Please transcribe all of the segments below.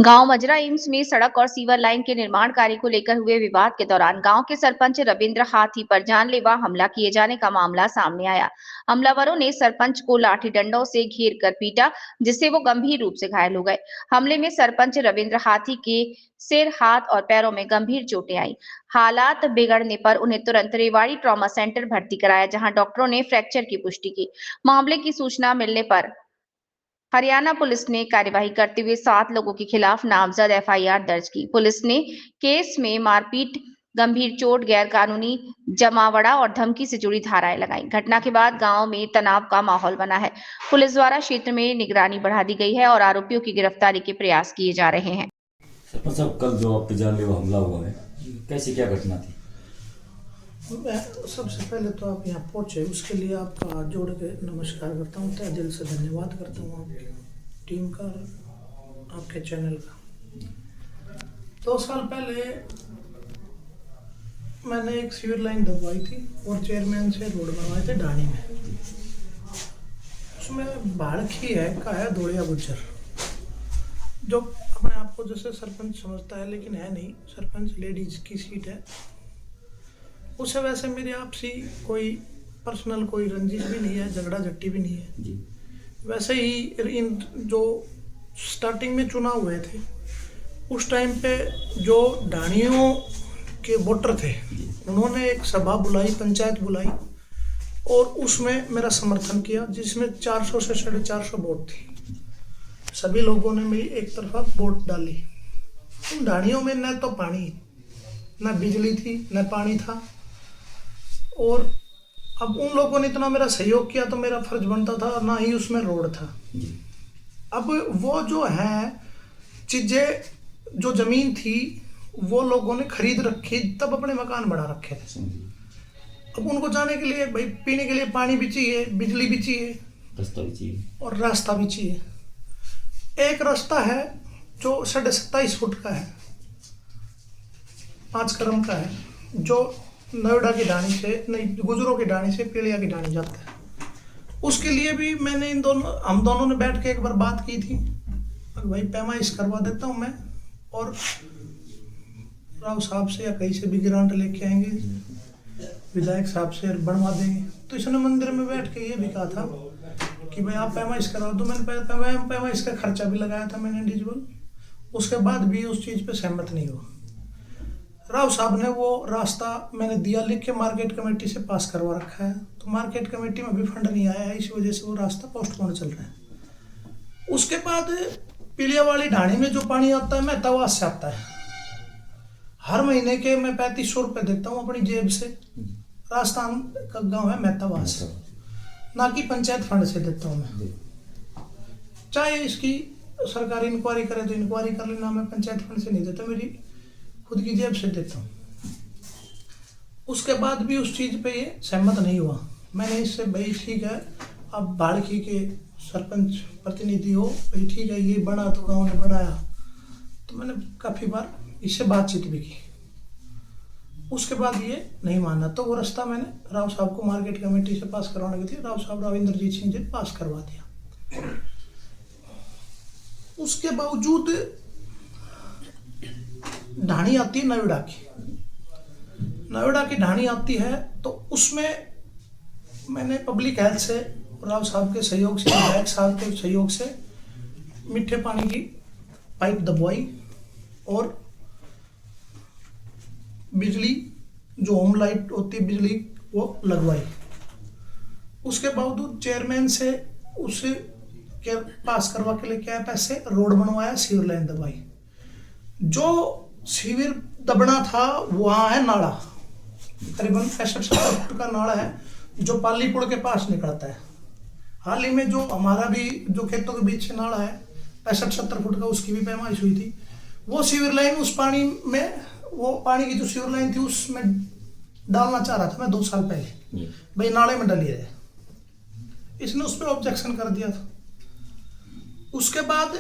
गांव मजरा एम्स में सड़क और सीवर लाइन के निर्माण कार्य को लेकर हुए विवाद के दौरान गांव के सरपंच रविंद्र हाथी पर जानलेवा हमला किए जाने का मामला सामने आया। हमलावरों ने सरपंच को लाठी डंडों से घेर कर पीटा, जिससे वो गंभीर रूप से घायल हो गए। हमले में सरपंच रविंद्र हाथी के सिर, हाथ और पैरों में गंभीर चोटें आई। हालात बिगड़ने पर उन्हें तुरंत रेवाड़ी ट्रॉमा सेंटर भर्ती कराया, जहां डॉक्टरों ने फ्रैक्चर की पुष्टि की। मामले की सूचना मिलने पर हरियाणा पुलिस ने कार्यवाही करते हुए 7 लोगों के खिलाफ नामजद एफआईआर दर्ज की। पुलिस ने केस में मारपीट, गंभीर चोट, गैर कानूनी जमावड़ा और धमकी से जुड़ी धाराएं लगाई। घटना के बाद गांव में तनाव का माहौल बना है। पुलिस द्वारा क्षेत्र में निगरानी बढ़ा दी गई है और आरोपियों की गिरफ्तारी के प्रयास किए जा रहे हैं। सरपंच साहब, कल जो आप पे जानलेवा हमला हुआ है, कैसी क्या घटना थी? मैं सबसे पहले तो आप यहाँ पहुँचे, उसके लिए आपका हाथ जोड़ के नमस्कार करता हूँ, तहे दिल से धन्यवाद करता हूँ आपकी टीम का, आपके चैनल का। 2 साल पहले मैंने एक सीवर लाइन दबवाई थी और चेयरमैन से रोड बनवाए थे ढाणी में। उसमें भाड़खी है का है धोड़िया गुज्जर, जो अपने आप को जैसे सरपंच समझता है, लेकिन है नहीं। सरपंच लेडीज की सीट है। उसे वैसे मेरी आपसी कोई पर्सनल कोई रंजिश भी नहीं है, झगड़ा झट्टी भी नहीं है जी। वैसे ही इन जो स्टार्टिंग में चुनाव हुए थे, उस टाइम पे जो ढाणियों के वोटर थे, उन्होंने एक सभा बुलाई, पंचायत बुलाई और उसमें मेरा समर्थन किया, जिसमें 400 से 450 वोट थी। सभी लोगों ने मेरी एक तरफा वोट डाली। उन ढाणियों में न तो पानी, न बिजली थी, न पानी था। और अब उन लोगों ने इतना मेरा सहयोग किया तो मेरा फर्ज बनता था, ना ही उसमें रोड था। अब वो जो है चीजें, जो जमीन थी वो लोगों ने खरीद रखी, तब अपने मकान बना रखे थे। अब उनको जाने के लिए भाई पीने के लिए पानी भी चाहिए, बिजली भी चाहिए, रास्ता भी चाहिए और रास्ता भी चाहिए। एक रास्ता है जो 27.5 फुट का है, 5 कदम का है, जो नोएडा की ढाणी से नहीं, गुजरों की ढाणी से पीलिया की ढाणी जाता है। उसके लिए भी मैंने हम दोनों ने बैठ के एक बार बात की थी, भाई पैमाइश करवा देता हूँ मैं, और राव साहब से या कहीं से भी ग्रांट लेके आएंगे, विधायक साहब से बनवा देंगे। तो इसने मंदिर में बैठ के ये भी कहा था कि भाई आप पैमाइश करवा दो। मैंने पैमाइश का खर्चा भी लगाया था मैंने इंडिविजुअल, उसके बाद भी उस चीज़ पे सहमत नहीं हुआ। राव साहब ने वो रास्ता मैंने दिया लिख के, मार्केट कमेटी से पास करवा रखा है, तो मार्केट कमेटी में भी फंड नहीं आया है, इस वजह से वो रास्ता पोस्टपोन चल रहा है। उसके बाद पीलिया वाली ढाणी में जो पानी आता है मेहतावास से आता है। हर महीने के मैं 3500 रुपये देता हूँ अपनी जेब से। राजस्थान का गाँव है मेहतावास, ना कि पंचायत फंड से देता हूँ मैं। चाहे इसकी सरकारी इंक्वायरी करे तो इंक्वायरी कर लेना, मैं पंचायत फंड से नहीं देता, मेरी खुद की जेब से देता हूँ। उसके बाद भी उस चीज़ पे ये सहमत नहीं हुआ। मैंने इससे भाई ठीक है, आप भाड़खी के सरपंच प्रतिनिधि हो, भाई ठीक है, ये बना तो गांव ने बनाया, तो मैंने काफ़ी बार इससे बातचीत भी की। उसके बाद ये नहीं माना, तो वो रास्ता मैंने राव साहब को मार्केट कमेटी से पास करवाने के लिए राव साहब रविंद्रजीत सिंह जी पास करवा दिया। उसके बावजूद ढाणी आती है नोएडा की ढाणी आती है, तो उसमें मैंने पब्लिक हेल्थ से, राव साहब के सहयोग से, विधायक साहब के सहयोग से मीठे पानी की पाइप दबवाई और बिजली, जो होम लाइट होती है बिजली, वो लगवाई। उसके बावजूद चेयरमैन से उसे क्या पास करवा के लेके आया पैसे, रोड बनवाया, सीवर लाइन दबाई। जो शिविर दबना था वहाँ है नाला, करीबन 65-70 फुट का नाला है, जो पालीपुर के पास निकलता है। हाल ही में जो हमारा भी जो खेतों के बीच से नाला है 65-70 फुट का, उसकी भी पैमाइश हुई थी। वो सीवर लाइन उस पानी में, वो पानी की जो सीवर लाइन थी उसमें डालना चाह रहा था मैं 2 साल पहले, भाई नाले में डाली है। इसने उस पर ऑब्जेक्शन कर दिया था। उसके बाद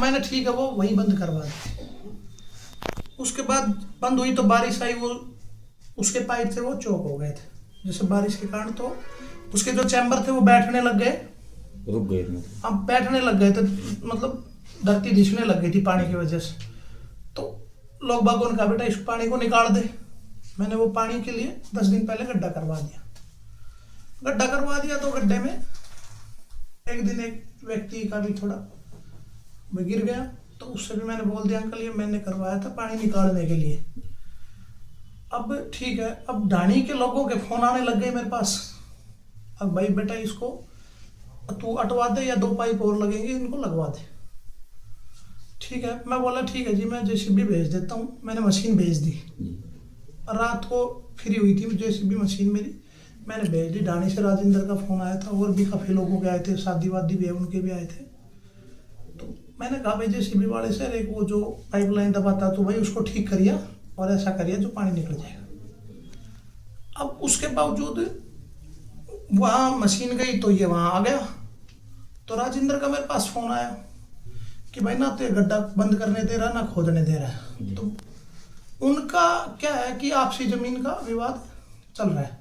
मैंने ठीक है वो वहीं बंद करवा दी। उसके बाद बंद हुई तो बारिश आई, वो उसके पाइप थे वो चौक हो गए थे, जैसे बारिश के कारण, तो उसके जो चैम्बर थे वो बैठने लग गए, रुक गए। अब बैठने लग गए थे, मतलब धरती धिसने लग गई थी पानी की वजह से। तो लोग बागों ने कहा बेटा इस पानी को निकाल दे। मैंने वो पानी के लिए 10 दिन पहले गड्ढा करवा दिया। तो गड्ढे में एक दिन एक व्यक्ति का भी थोड़ा गिर गया, तो उससे भी मैंने बोल दिया अंकल ये मैंने करवाया था पानी निकालने के लिए। अब ठीक है, अब ढाणी के लोगों के फोन आने लग गए मेरे पास। अब भाई बेटा इसको तू अटवा दे या 2 पाइप और लगेंगे इनको लगवा दे। ठीक है, मैं बोला ठीक है जी मैं जेसीबी भेज देता हूँ। मैंने मशीन भेज दी। रात को फ्री हुई थी जेसीबी मशीन मेरी, मैंने भेज दी। ढाणी से राजेंद्र का फोन आया था, और भी काफ़ी लोगों के आए थे, शादी वादी भी है उनके भी आए थे। तो मैंने कहा भाई जेसीबी वाले से एक वो जो पाइपलाइन दबाता तो भाई उसको ठीक करिए और ऐसा करिए जो पानी निकल जाएगा। अब उसके बावजूद वहाँ मशीन गई तो ये वहाँ आ गया। तो राजेंद्र का मेरे पास फोन आया कि भाई ना तो ये गड्ढा बंद करने दे रहा ना खोदने दे रहा है। तो उनका क्या है कि आपसी जमीन का विवाद चल रहा है।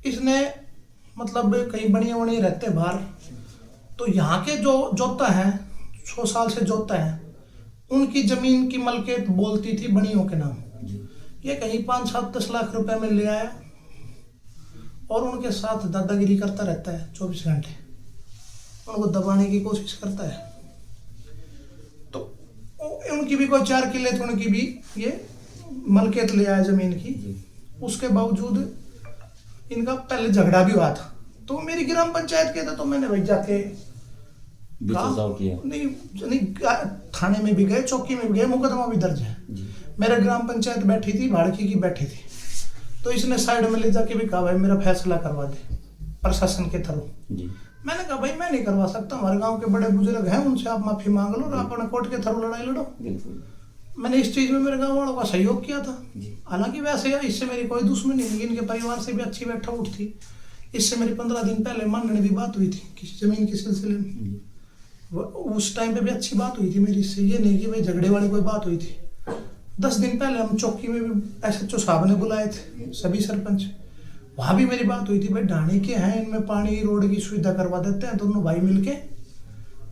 इसने मतलब कहीं बनिया वनिया रहते बाहर, तो यहाँ के जो जोता है 100 साल से जोता है उनकी जमीन की मलकियत बोलती थी बनियों के नाम। ये कहीं 5-7-10 लाख रुपए में ले आया और उनके साथ दादागिरी करता रहता है 24 घंटे, उनको दबाने की कोशिश करता है। तो उनकी भी कोई 4 किले थे, उनकी भी ये मलकियत ले आया जमीन की। उसके बावजूद इनका पहले झगड़ा भी हुआ था, तो मेरी ग्राम पंचायत के थे। तो मैंने भाई जाके किया नहीं थाने में भी गए, चौकी में भी गए, मुकदमा भी दर्ज है। मेरा ग्राम पंचायत बैठी थी, भाड़की की बैठी थी। तो इसने साइड में ले जाके भी कहा भाई मेरा फैसला करवा दे प्रशासन के थ्रू। मैंने कहा भाई मैं नहीं करवा सकता, हमारे गांव के बड़े बुजुर्ग हैं, उनसे आप माफी मांग लो और आप अपने कोर्ट के थ्रू लड़ाई लड़ो। मैंने इस चीज में मेरे गांव वालों का सहयोग किया था। हालांकि वैसे इससे मेरी कोई दुश्मनी नहीं, इनके परिवार से भी अच्छी बैठा उठ थी। इससे मेरी 15 दिन पहले मानने भी बात हुई थी किसी जमीन के सिलसिले में। उस टाइम पे भी अच्छी बात हुई थी मेरी इससे, ये नहीं कि भाई झगड़े वाली कोई बात हुई थी। 10 दिन पहले हम चौकी में भी SHO साहब ने बुलाए थे सभी सरपंच, वहाँ भी मेरी बात हुई थी भाई ढाणी के हैं, इनमें पानी रोड की सुविधा करवा देते हैं दोनों भाई मिलके।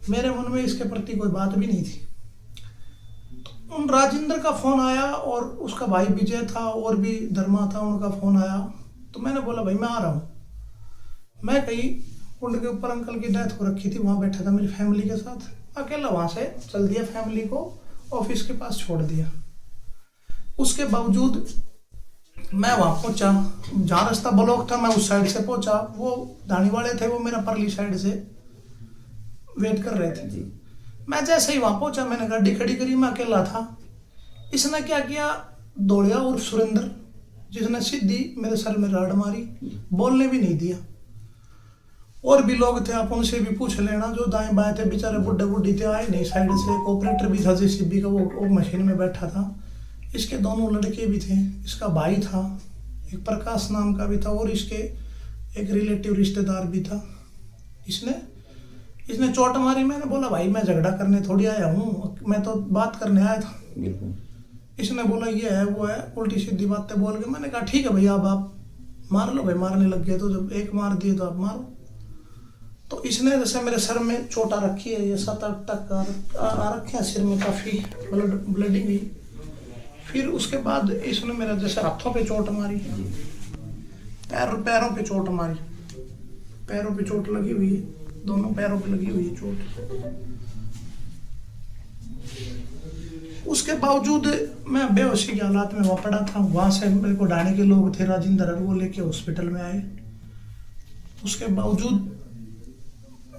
मेरे मन में इसके प्रति कोई बात भी नहीं थी। तो उन राजेंद्र का फोन आया और उसका भाई विजय था और भी धर्मा था, उनका फोन आया। तो मैंने बोला भाई मैं आ रहा हूँ। मैं कहीं कुंड के ऊपर अंकल की डेथ हो रखी थी, वहाँ बैठा था मेरी फैमिली के साथ, अकेला वहाँ से चल दिया, फैमिली को ऑफिस के पास छोड़ दिया। उसके बावजूद मैं वहाँ पहुँचा, जहाँ रास्ता ब्लॉक था मैं उस साइड से पहुँचा। वो ढाणी वाले थे, वो मेरा परली साइड से वेट कर रहे थे। मैं जैसे ही वहाँ पहुँचा मैंने गाड़ी खड़ी करी, मैं अकेला था। इसने क्या किया, दौड़िया और सुरेंद्र, जिसने सीधी मेरे सर में राड़ मारी, बोलने भी नहीं दिया। और भी लोग थे, आप उनसे भी पूछ लेना, जो दाएं बाएं थे बेचारे बुढ़े बुढ़ी थे, आए नहीं साइड से। ऑपरेटर भी था JCB का, वो मशीन में बैठा था। इसके दोनों लड़के भी थे, इसका भाई था, एक प्रकाश नाम का भी था, और इसके एक रिलेटिव रिश्तेदार भी था। इसने चोट मारी। मैंने बोला भाई मैं झगड़ा करने थोड़ी आया हूँ, मैं तो बात करने आया था। इसने बोला ये है वो है, उल्टी सीधी बातें बोल के। मैंने कहा ठीक है भैया अब आप मार लो भाई, मारने लग गए तो, जब एक मार दिए तो आप मारो। तो इसने जैसे मेरे सर में चोट आ रखी है, ये 7-8 टक आ रखे हैं सिर में, काफ़ी ब्लडिंग हुई। फिर उसके बाद इसने मेरा जैसे हाथों पे चोट मारी, पैरों पे चोट मारी, पैरों पे चोट लगी हुई है, दोनों पैरों पे लगी हुई है चोट। उसके बावजूद मैं बेहोशी के हालात में वहाँ पड़ा था। वहाँ से मेरे को ढाणी के लोग थे राजेंद्र, वो लेके हॉस्पिटल में आए। उसके बावजूद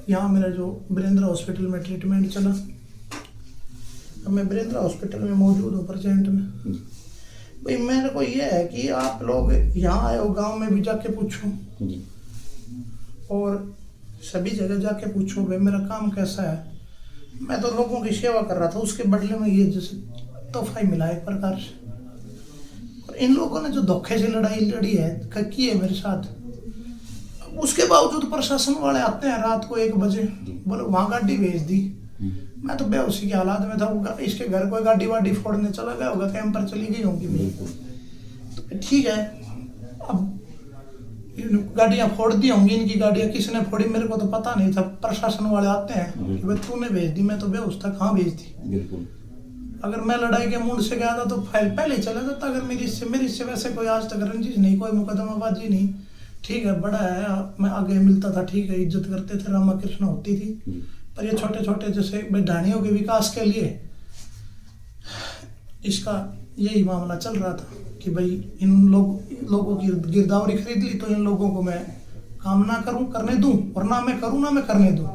यहाँ मेरा जो वीरेंद्र हॉस्पिटल में ट्रीटमेंट चला। अब मैं वीरेंद्र हॉस्पिटल में मौजूद हूँ प्रेजेंट में। भाई मेरे को ये है कि आप लोग यहाँ आए हो, गांव में भी जाके पूछो और सभी जगह जाके पूछो भाई मेरा काम कैसा है। मैं तो लोगों की सेवा कर रहा था, उसके बदले में ये जैसे तोहफा ही मिला एक प्रकार से। और इन लोगों ने जो धोखे से लड़ाई लड़ी है, की है मेरे साथ, उसके बावजूद प्रशासन वाले आते हैं रात को 1 बजे, बोले वहाँ गाड़ी भेज दी। मैं तो बेहोशी के हालात में था। इसके घर कोई गाड़ी वाड़ी फोड़ने चला गया होगा, कैंपर चली गई होगी। तो ठीक है, अब गाड़ियां फोड़ दी होंगी, इनकी गाड़ियां किसने फोड़ी मेरे को तो पता नहीं था। प्रशासन वाले आते हैं कि भाई तूने भेज दी, मैं तो बेहोश था, कहाँ भेज दी। बिल्कुल। अगर मैं लड़ाई के मूड से गया था तो फाइल पहले ही चला जाता। अगर मेरी इससे वैसे कोई आज तक रंजिश नहीं, कोई मुकदमाबाजी नहीं। ठीक है, बड़ा है, मैं आगे मिलता था, ठीक है, इज्जत करते थे, रामा कृष्ण होती थी। पर ये छोटे छोटे जैसे भाई ढाणियों के विकास के लिए इसका यही मामला चल रहा था कि भाई इन लोगों की गिरदावरी खरीद ली तो इन लोगों को मैं काम ना करूं, करने दूं, और ना मैं करूं ना मैं करने दूं।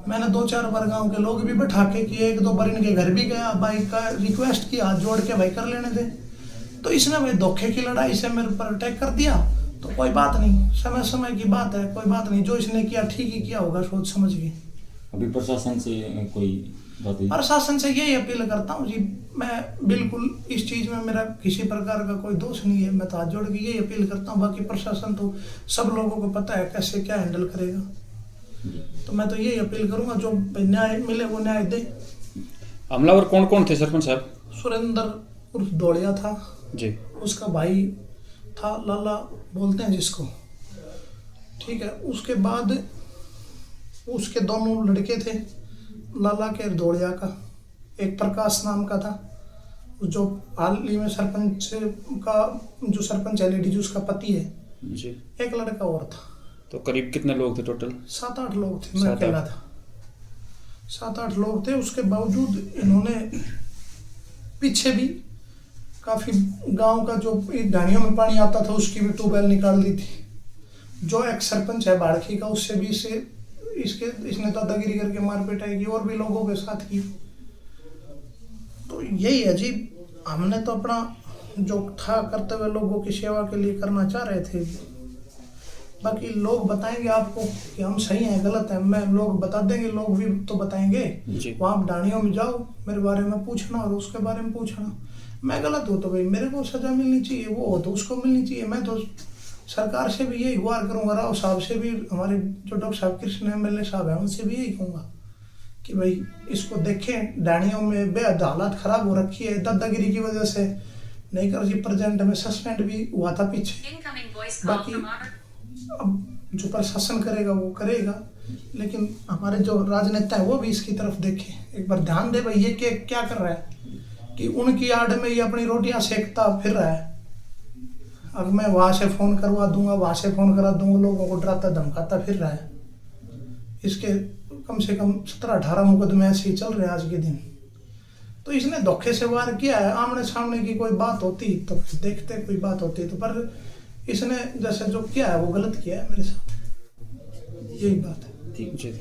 मैंने 2-4 बार गांव के लोग भी बैठा के कि 1-2 बार इनके घर भी गया, भाई का रिक्वेस्ट किया, हाथ जोड़ के भाई कर लेने दे। तो इसने भाई धोखे की लड़ाई से मेरे पर अटैक कर दिया। तो कोई बात नहीं, समय समय की बात है, कोई बात नहीं, जो इसने किया ठीक ही किया होगा सोच समझ के। अभी प्रशासन से कोई बात हुई? प्रशासन से यही अपील करता हूँ जी, मैं बिल्कुल इस चीज़ में मेरा किसी प्रकार का कोई दोष नहीं है, मैं तो हाथ जोड़ के यही अपील करता हूँ। बाकी प्रशासन तो सब लोगों को पता है कैसे क्या हैंडल करेगा। तो मैं तो यही अपील करूंगा, जो न्याय मिले वो न्याय दे। हमलावर कौन कौन थे सरपंच साहब? सुरेंद्र उर्फ दौड़िया था जी, उसका भाई था, लाला बोलते हैं जिसको, ठीक है। उसके बाद उसके दोनों लड़के थे, लाला के दौड़िया का, एक प्रकाश नाम का था जो हाल ही में सरपंच का, जो सरपंच है लेडीज उसका पति है जी। एक लड़का और था। तो करीब कितने लोग थे टोटल? 7-8 लोग थे, मैं अकेला था। 7-8 लोग थे। उसके बावजूद इन्होंने पीछे भी काफी गांव का जो ढाणियों में पानी आता था उसकी भी ट्यूबवेल निकाल दी थी। जो एक सरपंच है बाड़खी का, उससे भी इसने दादागिरी करके मार पिटाई की और भी लोगों के साथ की। तो यही है जी, हमने तो अपना जो था कर्तव्य लोगों की सेवा के लिए करना चाह रहे थे। बाकी लोग बताएंगे आपको कि हम सही हैं गलत हैं, मैं लोग बता देंगे, लोग भी तो बताएंगे। वहाँ ढाणियों में जाओ, मेरे बारे में पूछना और उसके बारे में पूछना। मैं गलत हूँ तो भाई मेरे को सजा मिलनी चाहिए, वो हो तो उसको मिलनी चाहिए। मैं तो सरकार से भी यही गुहार करूँगा, राव साहब से भी, हमारे जो डॉक्टर साहब कृष्ण MLA साहब हैं उनसे भी यही कहूँगा कि भाई इसको देखें। ढाणियों में बेहद हालात खराब हो रखी है दादागिरी की वजह से। नहीं कर जी, प्रेजेंट में सस्पेंड भी हुआ था पीछे। बाकी अब जो प्रशासन करेगा वो करेगा, लेकिन हमारे जो राजनेता है वो भी इसकी तरफ देखें, एक बार ध्यान दे भाई ये क्या कर रहा है कि उनकी आड़ में ये अपनी रोटियां सेकता फिर रहा है। अब मैं वहाँ से फ़ोन करवा दूंगा, वहाँ से फ़ोन करा दूंगा, लोगों को डराता धमकाता फिर रहा है। इसके कम से कम 17-18 मुकदमे ऐसे ही चल रहे हैं आज के दिन। तो इसने धोखे से वार किया है। आमने सामने की कोई बात होती तो देखते, कोई बात होती तो, पर इसने जैसे जो किया है वो गलत किया है मेरे साथ, यही बात है। ठीक जी।